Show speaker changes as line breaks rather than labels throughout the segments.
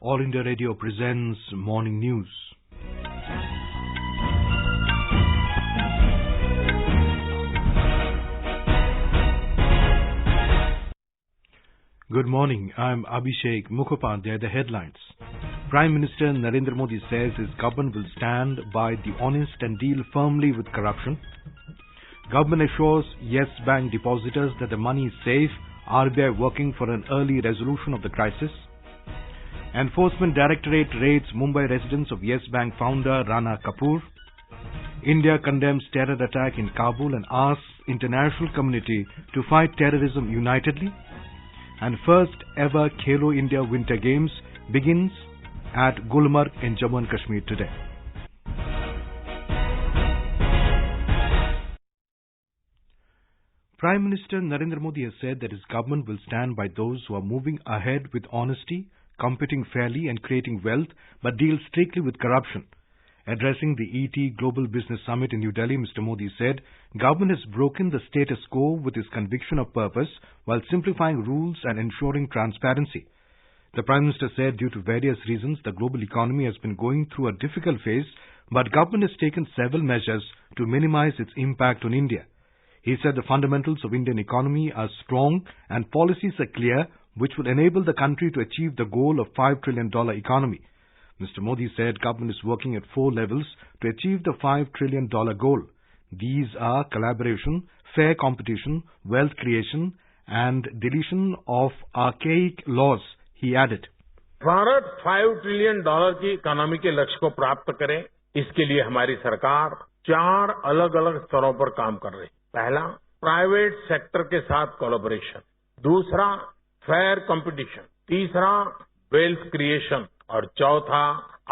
All India Radio presents Morning News. Good morning. I'm Abhishek Mukhopadhyay. The headlines. Prime Minister Narendra Modi says his government will stand by the honest and deal firmly with corruption. Government assures Yes Bank depositors that the money is safe. RBI working for an early resolution of the crisis. Enforcement Directorate raids Mumbai residence of Yes Bank founder Rana Kapoor. India condemns terror attack in Kabul and asks international community to fight terrorism unitedly. And first ever Khelo India Winter Games begins at Gulmarg in Jammu and Kashmir today. Prime Minister Narendra Modi has said that his government will stand by those who are moving ahead with honesty, competing fairly and creating wealth, but deal strictly with corruption. Addressing the ET Global Business Summit in New Delhi, Mr. Modi said, government has broken the status quo with its conviction of purpose while simplifying rules and ensuring transparency. The Prime Minister said due to various reasons, the global economy has been going through a difficult phase, but government has taken several measures to minimize its impact on India. He said the fundamentals of Indian economy are strong and policies are clear, which will enable the country to achieve the goal of $5 trillion economy. Mr. Modi said government is working at 4 levels to achieve the $5 trillion goal. These are collaboration, fair competition, wealth creation, and deletion of archaic laws, he added.
Bharat $5 trillion की economy के लक्ष्य को प्राप्त करे, इसके लिए हमारी सरकार 4 अलग-अलग स्तरों पर काम कर रही है. पहला, प्राइवेट सेक्टर के साथ कोलैबोरेशन. दूसरा, फेयर कंपटीशन. तीसरा, वेल्थ क्रिएशन. और चौथा,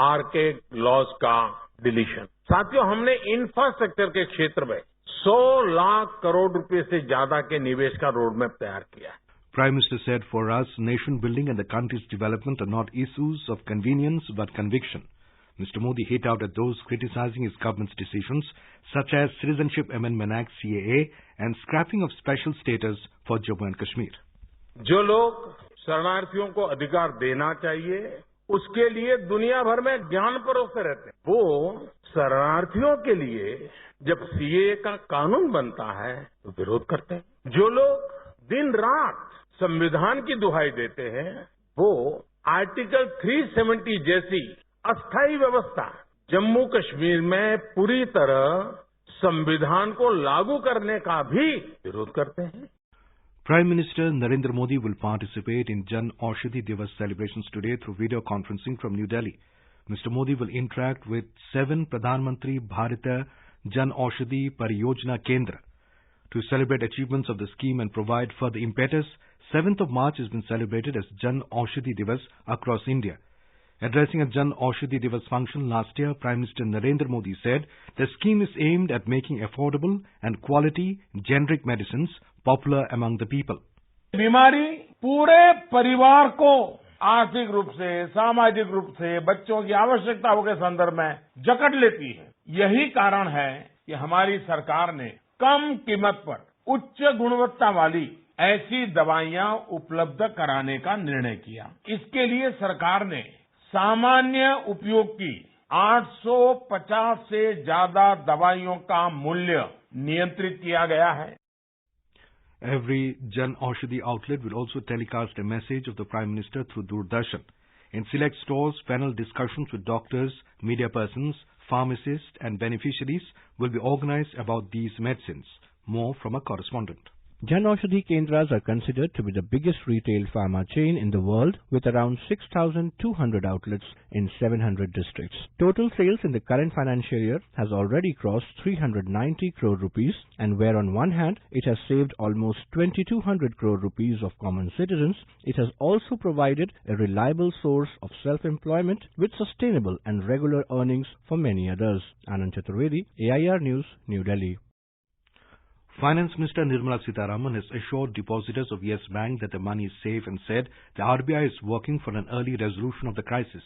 आर्केक लॉज का डिलीशन. साथियों, हमने इंफ्रास्ट्रक्चर के क्षेत्र में 100 लाख करोड़ रुपए से ज्यादा के निवेश का रोडमैप तैयार किया है.
Prime Minister said, for us, nation building and the country's development are not issues of convenience but conviction. Mr. Modi hit out at those criticizing his government's decisions, such as Citizenship Amendment Act CAA and scrapping of special status for Jammu and Kashmir.
जो लोग शरणार्थियों को अधिकार देना चाहिए, उसके लिए दुनिया भर में ज्ञान परोसते रहते हैं. वो शरणार्थियों के लिए जब सीएए का कानून बनता है तो विरोध करते हैं. जो लोग दिन रात संविधान की दुहाई देते हैं, वो आर्टिकल 370 जैसी अस्थायी व्यवस्था जम्मू कश्मीर में पूरी तरह संविधान को लागू करने का भी विरोध करते हैं.
Prime Minister Narendra Modi will participate in Jan Aushadhi Divas celebrations today through video conferencing from New Delhi. Mr. Modi will interact with 7 Pradhan Mantri Bharatiya Jan Aushadhi Pariyojana Kendra. To celebrate achievements of the scheme and provide further impetus, 7th of March has been celebrated as Jan Aushadhi Divas across India. Addressing a Jan Aushadhi Divas function last year, Prime Minister Narendra Modi said the scheme is aimed at making affordable and quality generic medicines popular among the people.
बीमारी पूरे परिवार को आर्थिक रूप से, सामाजिक रूप से, बच्चों की आवश्यकताओं के संदर्भ में जकड़ लेती है. यही कारण है कि हमारी सरकार ने कम कीमत पर उच्च गुणवत्ता वाली ऐसी दवाइयां उपलब्ध कराने का निर्णय किया. इसके लिए सरकार ने सामान्य उपयोग की 850 से ज्यादा दवाइयों का मूल्य नियंत्रित किया गया है.
Every Jan Aushadhi outlet will also telecast a message of the Prime Minister through Doordarshan. In select stores, panel discussions with doctors, media persons, pharmacists and beneficiaries will be organized about these medicines. More from a correspondent.
Jan Aushadhi Kendras are considered to be the biggest retail pharma chain in the world, with around 6,200 outlets in 700 districts. Total sales in the current financial year has already crossed 390 crore rupees, and where on one hand it has saved almost 2,200 crore rupees of common citizens, it has also provided a reliable source of self-employment with sustainable and regular earnings for many others. Anand Chaturvedi, AIR News, New Delhi.
Finance Minister Nirmala Sitharaman has assured depositors of Yes Bank that the money is safe and said the RBI is working for an early resolution of the crisis.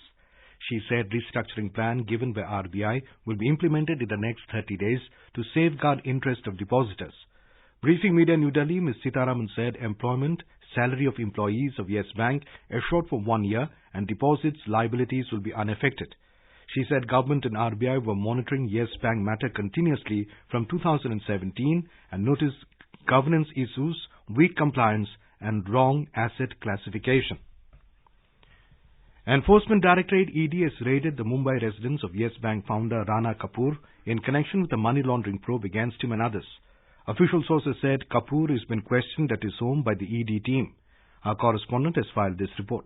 She said restructuring plan given by RBI will be implemented in the next 30 days to safeguard interest of depositors. Briefing media in New Delhi, Ms. Sitharaman said employment, salary of employees of Yes Bank assured for 1 year and deposits liabilities will be unaffected. She said government and RBI were monitoring Yes Bank matter continuously from 2017 and noticed governance issues, weak compliance and wrong asset classification. Enforcement Directorate ED has raided the Mumbai residence of Yes Bank founder Rana Kapoor in connection with a money laundering probe against him and others. Official sources said Kapoor has been questioned at his home by the ED team. Our correspondent has filed this report.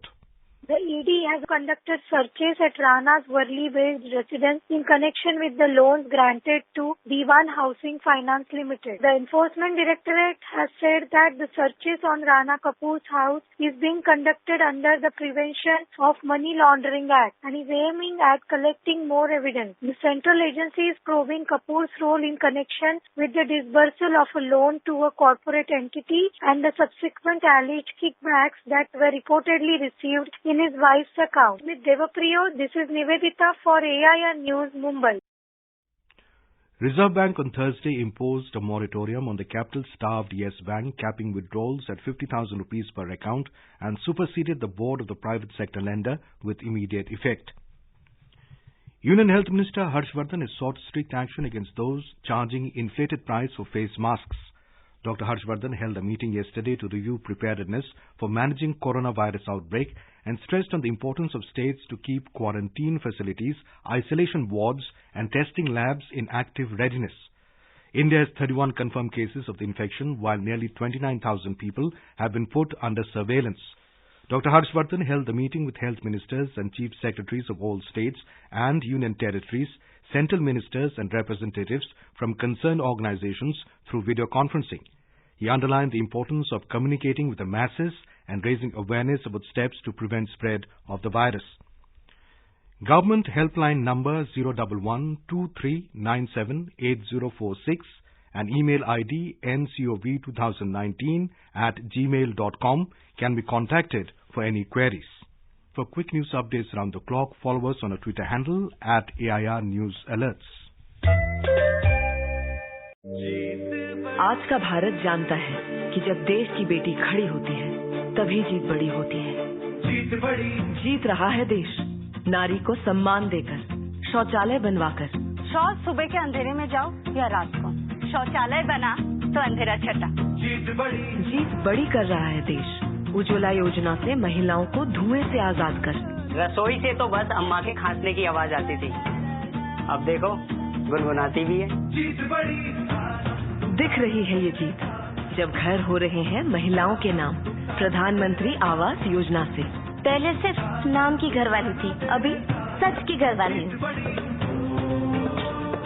The ED has conducted searches at Rana's Worli-based residence in connection with the loans granted to D1 Housing Finance Limited. The Enforcement Directorate has said that the searches on Rana Kapoor's house is being conducted under the Prevention of Money Laundering Act and is aiming at collecting more evidence. The central agency is probing Kapoor's role in connection with the disbursal of a loan to a corporate entity and the subsequent alleged kickbacks that were reportedly received in his wife's account. With Devapriyo, this is Nivedita for AIR News, Mumbai.
Reserve Bank on Thursday imposed a moratorium on the capital-starved Yes Bank, capping withdrawals at 50,000 rupees per account and superseded the board of the private sector lender with immediate effect. Union Health Minister Harshvardhan has sought strict action against those charging inflated price for face masks. Dr. Harshvardhan held a meeting yesterday to review preparedness for managing coronavirus outbreak and stressed on the importance of states to keep quarantine facilities, isolation wards and testing labs in active readiness. India has 31 confirmed cases of the infection, while nearly 29,000 people have been put under surveillance. Dr. Harshvardhan held the meeting with health ministers and chief secretaries of all states and union territories, central ministers and representatives from concerned organizations through video conferencing. He underlined the importance of communicating with the masses and raising awareness about steps to prevent spread of the virus. Government helpline number 011-2397-8046 and email ID ncov2019@gmail.com can be contacted for any queries. For quick news updates around the clock, follow us on our Twitter handle @AIR News Alerts.
आज का भारत जानता है कि जब देश की बेटी खड़ी होती है तभी जीत बड़ी होती है। जीत रहा है देश नारी को सम्मान देकर, शौचालय बनवाकर।
शौच सुबह के अंधेरे में जाओ या रात को, शौचालय बना तो अंधेरा छटा।
जीत बड़ी कर रहा है देश उज्ज्वला योजना से महिलाओं को धुएं से आजाद कर।
रसोई से तो बस अम्मा के खांसने की आवाज आती थी, अब देखो गुनगुनाती भी है।
दिख रही है ये जीत जब घर हो रहे हैं महिलाओं के नाम प्रधानमंत्री आवास योजना से।
पहले सिर्फ नाम की घरवाली थी, अभी सच की घरवाली।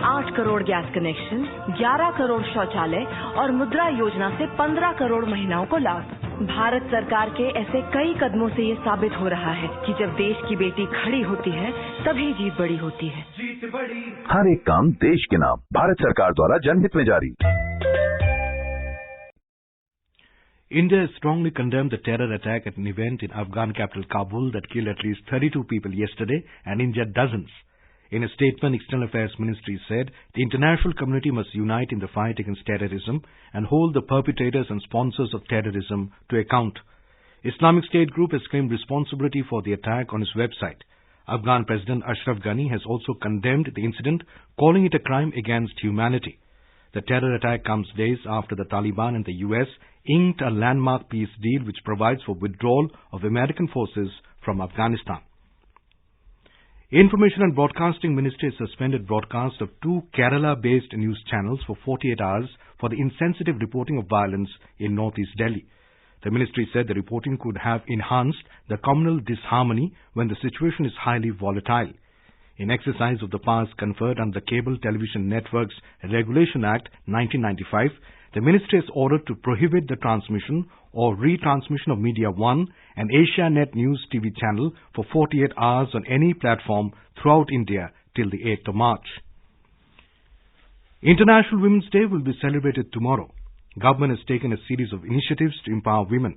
8 करोड़ गैस कनेक्शन, 11 करोड़ शौचालय और मुद्रा योजना से 15 करोड़ महिलाओं को लाभ। भारत सरकार के ऐसे कई कदमों से ये साबित हो रहा है कि जब देश की बेटी खड़ी होती है तभी जीत बड़ी होती है।
हर एक काम देश के नाम, भारत सरकार द्वारा जनहित में जारी।
India has strongly condemned the terror attack at an event in Afghan capital Kabul that killed at least 32 people yesterday and injured dozens. In a statement, External Affairs Ministry said the international community must unite in the fight against terrorism and hold the perpetrators and sponsors of terrorism to account. Islamic State Group has claimed responsibility for the attack on its website. Afghan President Ashraf Ghani has also condemned the incident, calling it a crime against humanity. The terror attack comes days after the Taliban and the US inked a landmark peace deal which provides for withdrawal of American forces from Afghanistan. Information and Broadcasting Ministry has suspended broadcast of 2 Kerala-based news channels for 48 hours for the insensitive reporting of violence in northeast Delhi. The ministry said the reporting could have enhanced the communal disharmony when the situation is highly volatile. In exercise of the powers conferred under the Cable Television Networks Regulation Act 1995, the ministry has ordered to prohibit the transmission or retransmission of Media One and Asia Net News TV channel for 48 hours on any platform throughout India till the 8th of March. International Women's Day will be celebrated tomorrow. Government has taken a series of initiatives to empower women.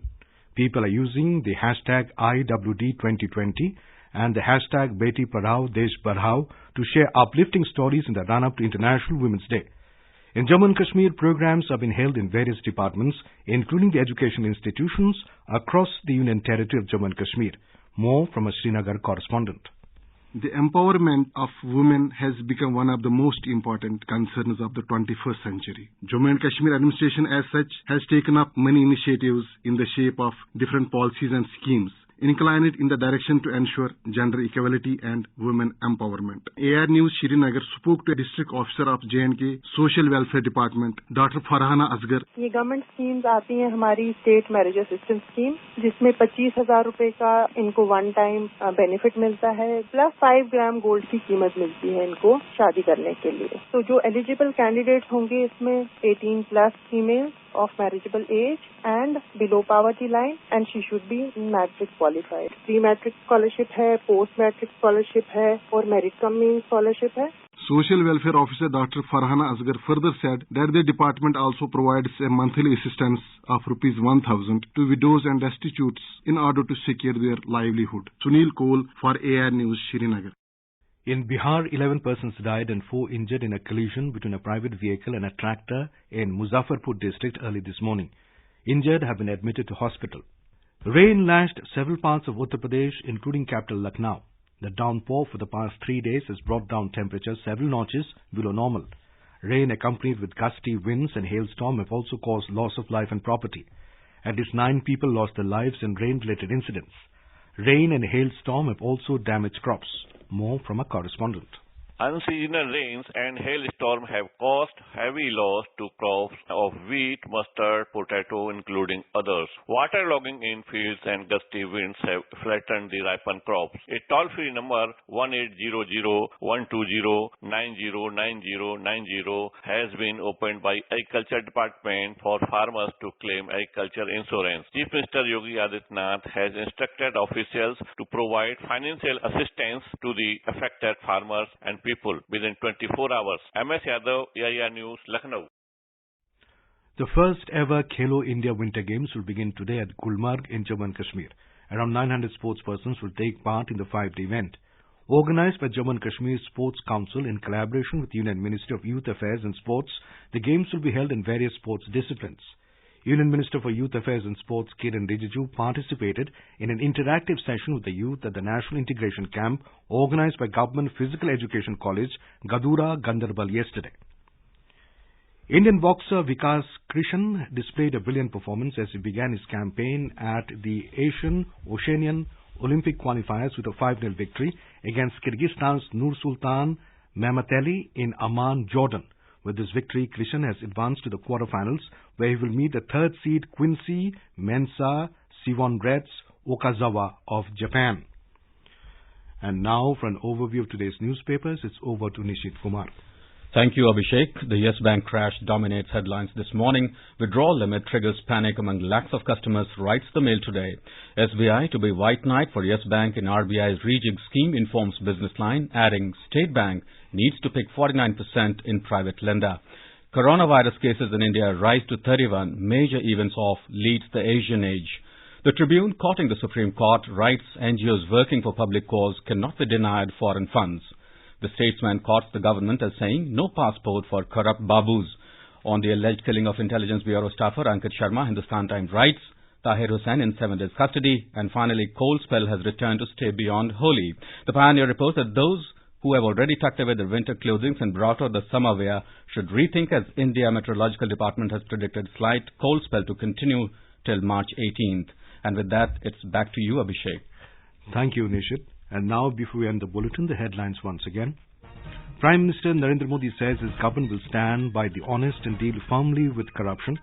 People are using the hashtag IWD2020 and the hashtag Beti Padhao Desh Badhao to share uplifting stories in the run-up to International Women's Day. In Jammu and Kashmir, programs have been held in various departments, including the education institutions across the Union Territory of Jammu and Kashmir. More from a Srinagar correspondent.
The empowerment of women has become one of the most important concerns of the 21st century. Jammu and Kashmir administration as such has taken up many initiatives in the shape of different policies and schemes, inclined in the direction to ensure gender equality and women empowerment. AR News Srinagar spoke to a district officer of J&K Social Welfare Department, Dr. Rana Kapoor.
ये government schemes आती हैं हमारी state marriage assistance scheme, जिसमें 25,000 रुपए का इनको one time benefit मिलता है, प्लस 5 ग्राम गोल्ड की कीमत मिलती है इनको शादी करने के लिए. तो जो एलिजिबल कैंडिडेट्स होंगे इसमें 18 plus females of marriageable age and below poverty line, and she should be matric qualified. Pre-matric scholarship है, post-matric scholarship है और merit cum means scholarship है.
Social Welfare Officer Dr. Farhana Asgar further said that the department also provides a monthly assistance of Rs 1,000 to widows and destitutes in order to secure their livelihood. Sunil Kohl for AR News, Srinagar.
In Bihar, 11 persons died and 4 injured in a collision between a private vehicle and a tractor in Muzaffarpur district early this morning. Injured have been admitted to hospital. Rain lashed several parts of Uttar Pradesh, including capital Lucknow. The downpour for the past 3 days has brought down temperatures several notches below normal. Rain accompanied with gusty winds and hailstorm have also caused loss of life and property. At least 9 people lost their lives in rain-related incidents. Rain and hailstorm have also damaged crops. More from a correspondent.
Unseasonal rains and hailstorm have caused heavy loss to crops of wheat, mustard, potato, including others. Waterlogging in fields and gusty winds have flattened the ripened crops. A toll-free number 1800-120-909090 has been opened by Agriculture Department for farmers to claim agriculture insurance. Chief Minister Yogi Adityanath has instructed officials to provide financial assistance to the affected farmers and people within 24 hours. MS Yadav, AIR News, Lucknow.
The first ever Khelo India Winter Games will begin today at Gulmarg in Jammu and Kashmir. Around 900 sportspersons will take part in the 5-day event. Organized by Jammu and Kashmir Sports Council in collaboration with Union Ministry of Youth Affairs and Sports, the games will be held in various sports disciplines. Union Minister for Youth Affairs and Sports Kiran Rijiju participated in an interactive session with the youth at the National Integration Camp organized by Government Physical Education College, Gadura, Gandarbal yesterday. Indian boxer Vikas Krishan displayed a brilliant performance as he began his campaign at the Oceanian Olympic qualifiers with a 5-0 victory against Kyrgyzstan's Nur Sultan Mehmetali in Amman, Jordan. With this victory, Krishan has advanced to the quarterfinals, where he will meet the third seed Quincy Mensah Sivonretz Okazawa of Japan. And now, for an overview of today's newspapers, it's over to Nishit Kumar.
Thank you, Abhishek. The Yes Bank crash dominates headlines this morning. Withdrawal limit triggers panic among lakhs of customers, writes the Mail today. SBI to be white knight for Yes Bank in RBI's rejig scheme, informs Business Line, adding State Bank needs to pick 49% in private lender. Coronavirus cases in India rise to 31. Major events off leads the Asian age. The Tribune, quoting the Supreme Court, writes NGOs working for public cause cannot be denied foreign funds. The Statesman quotes the government as saying no passport for corrupt babus. On the alleged killing of Intelligence Bureau staffer Ankit Sharma, Hindustan Times writes Tahir Hussain in 7 days custody. And finally, cold spell has returned to stay beyond Holi. The Pioneer reports that those who have already tucked away their winter clothing and brought out the summer wear should rethink, as India Meteorological Department has predicted slight cold spell to continue till March 18th. And with that, it's back to you, Abhishek.
Thank you, Nishit. And now, before we end the bulletin, the headlines once again. Prime Minister Narendra Modi says his government will stand by the honest and deal firmly with corruption.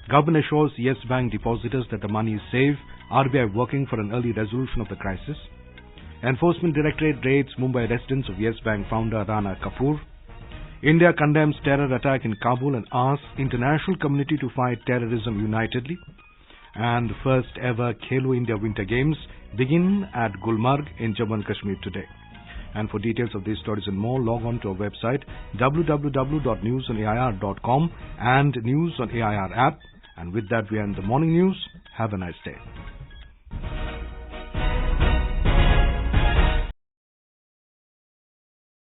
Government assures Yes Bank depositors that the money is safe. RBI working for an early resolution of the crisis. Enforcement Directorate raids Mumbai residence of Yes Bank founder Rana Kapoor. India condemns terror attack in Kabul and asks international community to fight terrorism unitedly. And the first ever Khelo India Winter Games begin at Gulmarg in Jammu and Kashmir today. And for details of these stories and more, log on to our website www.newsonair.com and News on AIR app. And with that, we end the morning news. Have a nice day.